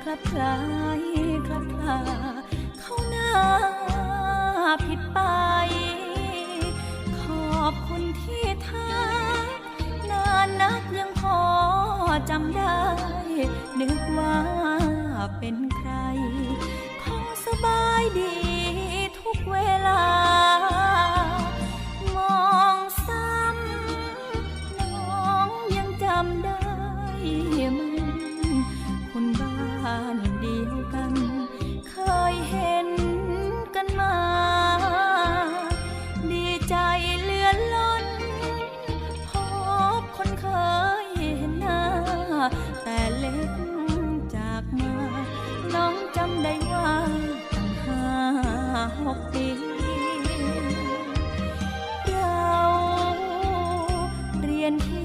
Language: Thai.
คลับคล้ายคลับคลาเข้าหน้าผิดไปขอบคุณที่ทักนานนักยังพอจำได้นึกว่าเป็นใครคงสบายดีทุกเวลามองซ้ำน้องยังจำได้ไหมคนบ้านเดียวกัน เคยเห็นกันมา ดีใจเหลือล้นพบคนเคยเห็นหน้า แต่เล็กจากมา น้องจำได้ว่าตั้ง5-6 ปีเราเรียนที่